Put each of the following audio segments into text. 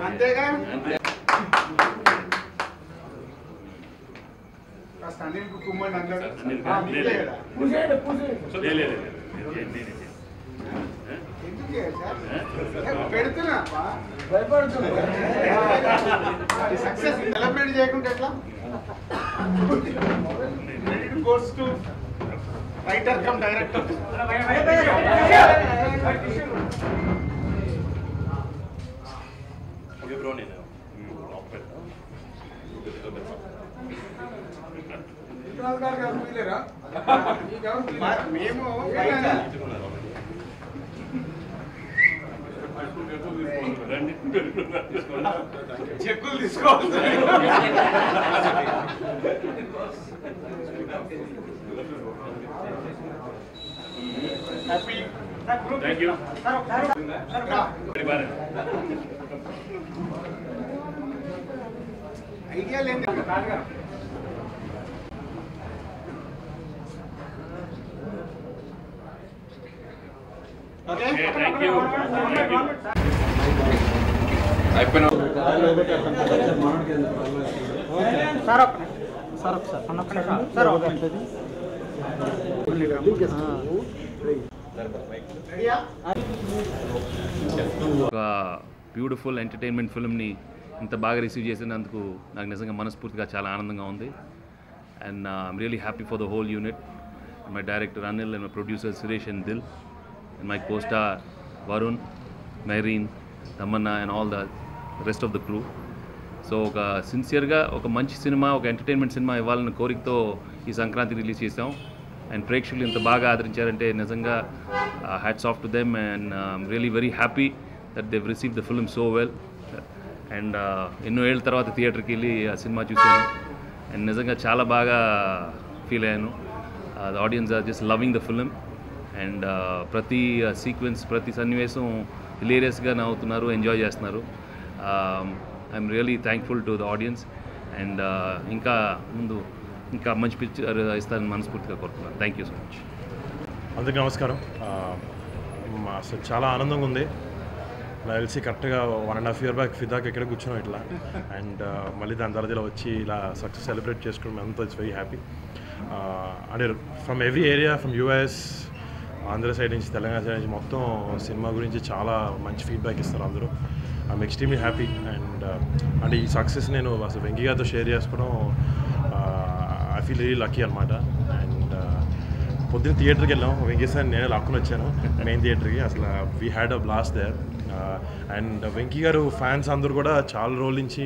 అంతేగా అనిల్ కుమార్ అందరూ పెడుతున్నా సక్సెస్ సెలబ్రేట్ చేయకుండా ఎట్లా goes to writer cum director మేము చెక్కులు తీసుకోవాలి ఐడియా లేదు ఒక బ్యూటిఫుల్ ఎంటర్టైన్మెంట్ ఫిల్మ్ని ఇంత బాగా రిసీవ్ చేసినందుకు నాకు నిజంగా మనస్ఫూర్తిగా చాలా ఆనందంగా ఉంది. And I'm really happy for the whole unit. My director Anil and my producer Suresh and Dil and my co-star Varun, Mehreen, Tamannaah and all the rest of the crew. So ఒక సిన్సియర్గా ఒక మంచి సినిమా, ఒక ఎంటర్టైన్మెంట్ సినిమా ఇవ్వాలన్న కోరికతో ఈ సంక్రాంతి రిలీజ్ చేసాం. అండ్ ప్రేక్షకులు ఇంత బాగా ఆదరించారంటే నిజంగా hats off to them. And really very happy that దెవ్ receive the film so well. And ఎన్నో ఏళ్ళ తర్వాత థియేటర్కి వెళ్ళి ఆ సినిమా చూశాను అండ్ నిజంగా చాలా బాగా ఫీల్ అయ్యాను. The audience are just loving the film. And ప్రతి సీక్వెన్స్, ప్రతి సన్నివేశం హిలేరియస్గా నవ్వుతున్నారు, ఎంజాయ్ చేస్తున్నారు. I'm really thankful to the audience. And ఇంకా ముందు ఇంకా మంచి పిక్చర్ ఇస్తారని మనస్ఫూర్తిగా కోరుతున్నాను. Thank you so much. అందరికీ నమస్కారం. అసలు చాలా ఆనందంగా ఉంది. నాకు తెలిసి కరెక్ట్గా 1.5 years బ్యాక్ ఫిదాకి ఎక్కడ కూర్చున్నాం ఇట్లా. అండ్ మళ్ళీ దాని తర్వాత ఇలా వచ్చి ఇలా సక్సెస్ సెలబ్రేట్ చేసుకోవడం అంతా ఇట్స్ వెరీ హ్యాపీ. అంటే from every area, from US, Andhra side నుంచి, తెలంగాణ సైడ్ నుంచి మొత్తం సినిమా గురించి చాలా మంచి ఫీడ్బ్యాక్ ఇస్తారు అందరూ. I'm extremely happy. అండ్ అంటే ఈ సక్సెస్ నేను అసలు వెంకీ గారితో షేర్ చేసుకోవడం ఐ ఫీల్ రియలీ లక్కీ అనమాట. అండ్ పొద్దున్న థియేటర్కి వెళ్ళాం, వెంకీ సార్ నేనే లాక్కుని వచ్చాను మెయిన్ థియేటర్కి. అసలు we had a blast there. And Venky garu fans అందరూ కూడా చాలా రోజుల నుంచి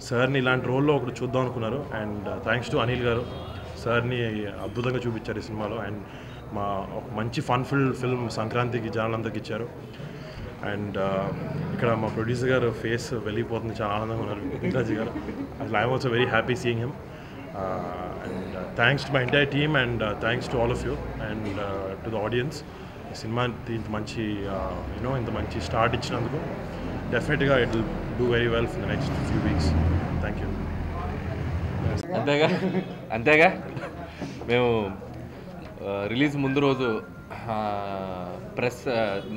సార్ని ఇలాంటి రోల్లో ఒకటి చూద్దాం అనుకున్నారు. అండ్ థ్యాంక్స్ టు అనిల్ గారు, సార్ని అద్భుతంగా చూపించారు ఈ సినిమాలో. అండ్ మా ఒక మంచి ఫన్ఫుల్ ఫిల్మ్ సంక్రాంతికి జనాలందరికీ ఇచ్చారు. అండ్ ఇక్కడ మా ప్రొడ్యూసర్ గారు ఫేస్ వెళ్ళిపోతుంది, చాలా ఆనందంగా ఉన్నారు ఇంద్రాజీ గారు. అసలు I'm also very happy seeing him. And thanks to my entire team and thanks to all of you and to the audience. Cinema ఇంత మంచి ఇంత మంచి స్టార్ట్ ఇచ్చినందుకు డెఫినెట్గా it will do very well for the next few weeks. Thank you. అంతేగా మేము release ముందు రోజు ప్రెస్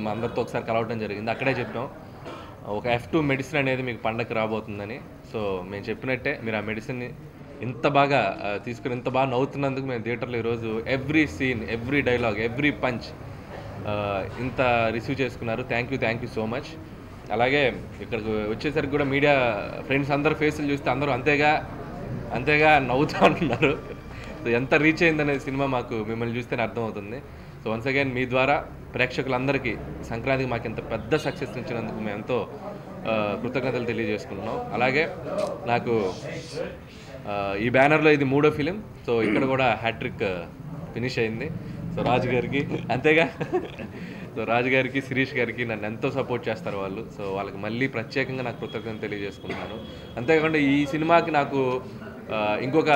మా అందరితో ఒకసారి కలవడం జరిగింది. అక్కడే చెప్పాం ఒక F2 మెడిసిన్ అనేది మీకు పండగకి రాబోతుందని. సో మేము చెప్పినట్టే మీరు ఆ మెడిసిన్ని ఇంత బాగా తీసుకుని ఇంత బాగా నవ్వుతున్నందుకు మేము థియేటర్లో ఈరోజు every scene, every dialogue, every punch ఇంత రిసీవ్ చేసుకున్నారు. Thank you so much. అలాగే ఇక్కడికి వచ్చేసరికి కూడా మీడియా ఫ్రెండ్స్ అందరు ఫేసులు చూస్తే అందరూ అంతేగా నవ్వుతూ ఉంటున్నారు. సో ఎంత రీచ్ అయిందనేది సినిమా మాకు మిమ్మల్ని చూస్తేనే అర్థమవుతుంది. సో వన్స్ అగైన్ మీ ద్వారా ప్రేక్షకులందరికీ సంక్రాంతికి మాకు ఇంత పెద్ద సక్సెస్ ఇచ్చినందుకు మేము ఎంతో కృతజ్ఞతలు తెలియజేసుకుంటున్నాం. అలాగే నాకు ఈ బ్యానర్లో ఇది 3వ ఫిలిం. సో ఇక్కడ కూడా హ్యాట్రిక్ ఫినిష్ అయింది. సో రాజు గారికి సో రాజు గారికి, శిరీష్ గారికి నన్ను ఎంతో సపోర్ట్ చేస్తారు వాళ్ళు. సో వాళ్ళకి మళ్ళీ ప్రత్యేకంగా నాకు కృతజ్ఞతలు తెలియజేసుకుంటున్నాను. అంతేకాకుండా ఈ సినిమాకి నాకు ఇంకొక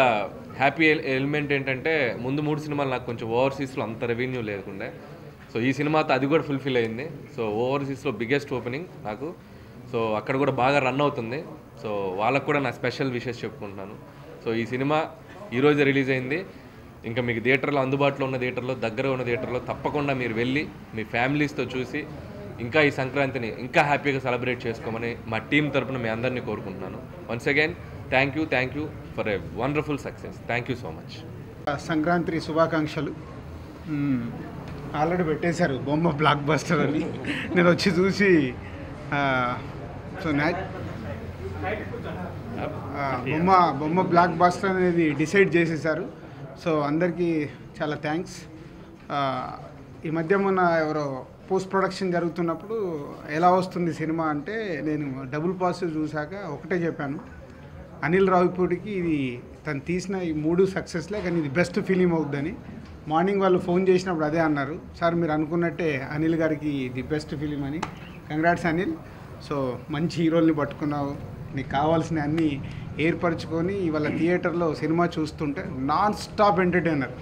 హ్యాపీ ఎలిమెంట్ ఏంటంటే ముందు 3 సినిమాలు నాకు కొంచెం ఓవర్సీస్లో అంత రెవెన్యూ లేకుండే. సో ఈ సినిమాతో అది కూడా ఫుల్ఫిల్ అయింది. సో ఓవర్సీస్లో బిగ్గెస్ట్ ఓపెనింగ్ నాకు. సో అక్కడ కూడా బాగా రన్ అవుతుంది. సో వాళ్ళకు కూడా నా స్పెషల్ విషెస్ చెప్పుకుంటున్నాను. సో ఈ సినిమా ఈరోజు రిలీజ్ అయింది. ఇంకా మీకు థియేటర్లో అందుబాటులో ఉన్న థియేటర్లో, దగ్గర ఉన్న థియేటర్లో తప్పకుండా మీరు వెళ్ళి మీ ఫ్యామిలీస్తో చూసి ఇంకా ఈ సంక్రాంతిని ఇంకా హ్యాపీగా సెలబ్రేట్ చేసుకోమని మా టీం తరపున మీ అందరినీ కోరుకుంటున్నాను. Once again thank you for a wonderful success. Thank you so much. Sankranti శుభాకాంక్షలు. ఆల్రెడీ పెట్టేశారు బొమ్మ బ్లాక్ బస్టర్ అని. నేను వచ్చి చూసి సో బొమ్మ బ్లాక్ బస్టర్ అనేది డిసైడ్ చేసేసారు. సో అందరికీ చాలా థ్యాంక్స్. ఈ మధ్య మొన్న ఎవరో పోస్ట్ ప్రొడక్షన్ జరుగుతున్నప్పుడు ఎలా వస్తుంది సినిమా అంటే నేను డబుల్ పాజిటివ్ చూశాక ఒకటే చెప్పాను, అనిల్ రావిపూడికి ఇది తను తీసిన ఈ 3 సక్సెస్లే కానీ ఇది బెస్ట్ ఫిలిం అవుద్దని. మార్నింగ్ వాళ్ళు ఫోన్ చేసినప్పుడు అదే అన్నారు, సార్ మీరు అనుకున్నట్టే అనిల్ గారికి ఇది బెస్ట్ ఫిలిం అని. కంగ్రాట్స్ అనిల్. సో మంచి హీరోల్ని పట్టుకున్నావు, నీకు కావాల్సిన అన్నీ ఏర్పరచుకొని ఇవాళ థియేటర్లో సినిమా చూస్తుంటే నాన్ స్టాప్ ఎంటర్టైనర్.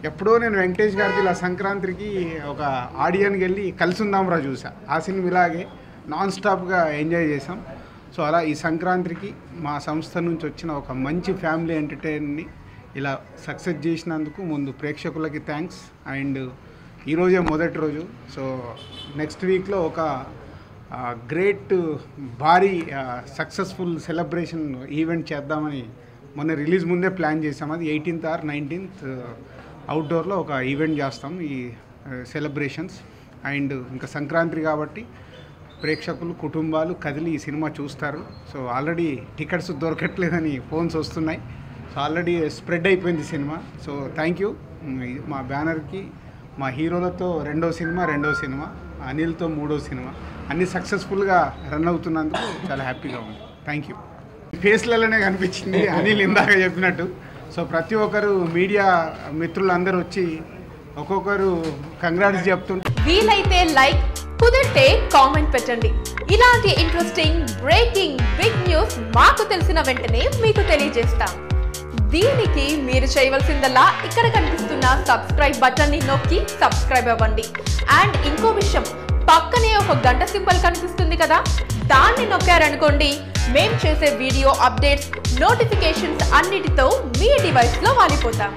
ఎప్పుడో నేను వెంకటేష్ గారికి ఇలా సంక్రాంతికి ఒక ఆడియన్కి వెళ్ళి కలిసి ఉందాంరా చూసా. ఆ సినిమా ఇలాగే నాన్ స్టాప్గా ఎంజాయ్ చేసాం. సో అలా ఈ సంక్రాంతికి మా సంస్థ నుంచి వచ్చిన ఒక మంచి ఫ్యామిలీ ఎంటర్టైన్ని ఇలా సక్సెస్ చేసినందుకు ముందు ప్రేక్షకులకి థ్యాంక్స్. అండ్ ఈరోజే మొదటి రోజు. సో నెక్స్ట్ వీక్లో ఒక గ్రేట్ భారీ సక్సెస్ఫుల్ సెలబ్రేషన్ ఈవెంట్ చేద్దామని మొన్న రిలీజ్ ముందే ప్లాన్ చేసాం. అది 18th or 19th అవుట్డోర్లో ఒక ఈవెంట్ చేస్తాం ఈ సెలబ్రేషన్స్. అండ్ ఇంకా సంక్రాంతి కాబట్టి ప్రేక్షకులు కుటుంబాలు కదిలి ఈ సినిమా చూస్తారు. సో ఆల్రెడీ టికెట్స్ దొరకట్లేదని ఫోన్స్ వస్తున్నాయి. సో ఆల్రెడీ స్ప్రెడ్ అయిపోయింది సినిమా. So thank you. మా బ్యానర్కి మా హీరోలతో రెండో సినిమా, అనిల్తో 3వ సినిమా అన్నీ సక్సెస్ఫుల్గా రన్ అవుతున్నందుకు చాలా హ్యాపీగా ఉంది. Thank you. ఫేస్లలోనే కనిపించింది అనిల్ ఇందాక చెప్పినట్టు. సో ప్రతి ఒక్కరు మీడియా మిత్రులందరూ వచ్చి ఒక్కొక్కరు కంగ్రాట్స్ చెప్తుంటే వీలైతే లైక్, కుదిరితే కామెంట్ పెట్టండి. ఇలాంటి ఇంట్రెస్టింగ్ బ్రేకింగ్ బిగ్ న్యూస్ మాకు తెలిసిన వెంటనే మీకు తెలియజేస్తాం. దీనికి మీరు చేయవలసిందల్లా ఇక్కడ కనిపిస్తున్న సబ్స్క్రైబ్ బటన్ ని నొక్కి సబ్స్క్రైబ్ అవ్వండి. అండ్ ఇంకో విషయం, పక్కనే ఒక గంట సింబల్ కనిపిస్తుంది కదా, దాన్ని నొక్కారనుకోండి మేం చేసే వీడియో అప్డేట్స్, నోటిఫికేషన్స్ అన్నిటితో మీ డివైస్లో వాలిపోతాం.